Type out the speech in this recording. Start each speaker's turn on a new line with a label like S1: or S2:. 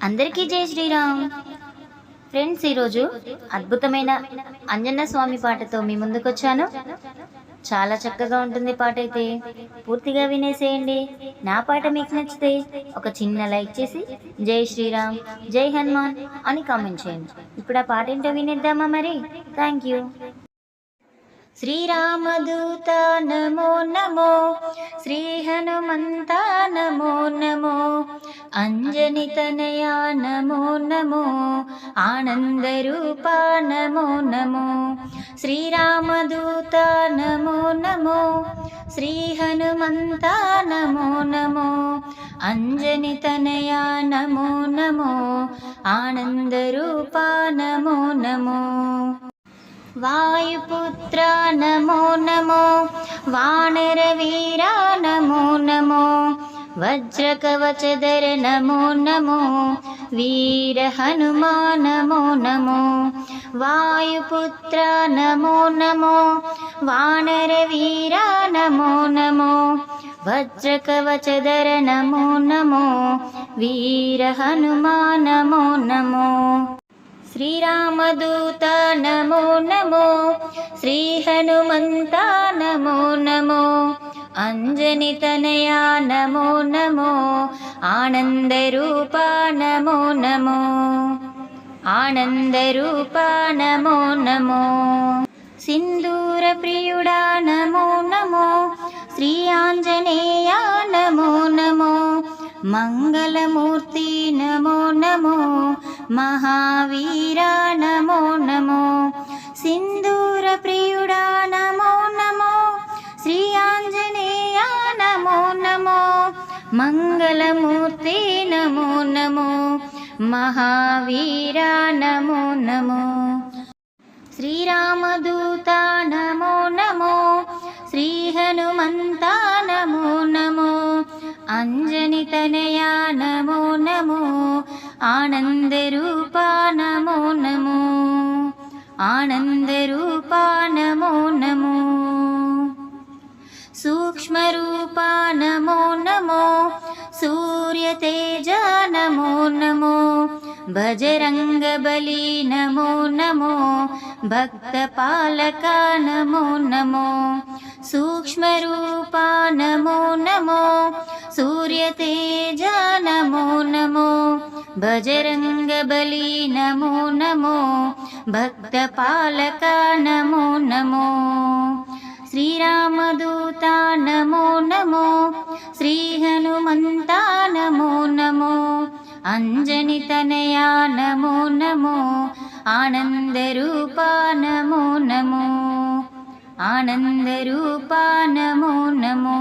S1: అందరికీ జై శ్రీరామ్. ఫ్రెండ్స్, ఈరోజు అద్భుతమైన అంజన్న స్వామి పాటతో మీ ముందుకొచ్చాను. చాలా చక్కగా ఉంటుంది పాట. అయితే పూర్తిగా వినేసేయండి. నా పాట మీకు నచ్చితే ఒక చిన్న లైక్ చేసి జై శ్రీరామ్, జై హనుమాన్ అని కామెంట్ చేయండి. ఇప్పుడు ఆ పాట ఏంటో వినేద్దామా మరి? Thank you. శ్రీరామదూత నమో నమో, శ్రీ హనుమంత నమో నమో, అంజని తనయా నమో నమో, ఆనందరూప నమో నమో. శ్రీరామదూత నమో నమో, శ్రీ హనుమంత నమో నమో, అంజని తనయా నమో నమో, ఆనందరూప నమో నమో. వాయుపుత్ర నమో నమో, వానరవీరా నమో నమో, వజ్రకవచధర నమో నమో, వీర హనుమా నమో నమో. వాయుపుత్ర నమో నమో, వానరవీరా నమో నమో, వజ్రకవచధర నమో నమో, వీర హనుమా నమో నమో. శ్రీరామదూత నమో నమో, శ్రీ హనుమంత నమో నమో, అంజని తనయా నమో నమో, ఆనందరూప నమో నమో, ఆనందరూప నమో నమో. సింధూర ప్రియుడా నమో నమో, శ్రీ ఆంజనేయ నమో నమో, మంగళమూర్తి నమో నమో, మహావీర నమో నమో. సింధూర ప్రియుడా నమో నమో, శ్రీ ఆంజనేయ నమో నమో, మంగళమూర్తి నమో నమో, మహావీర నమో నమో. శ్రీరామదూత నమో నమో, శ్రీ హనుమంత నమో నమో, అంజని తనయా నమో నమో, ఆనందరూప నమో నమో, ఆనందరూప నమో నమో. సూక్ష్మరూప నమో నమో, సూర్యతేజ నమో నమో, బజరంగబలి నమో నమో, భక్తపాలక నమో నమో. సూక్ష్మరూప నమో నమో, సూర్యతేజ నమో నమో, బజరంగబలి నమో నమో, భక్తపాలక నమో నమో. శ్రీరామదూత నమో నమో, శ్రీ హనుమంత నమో నమో, అంజని తనయా నమో నమో, ఆనందరూప నమో నమో, ఆనందరూప నమో నమో.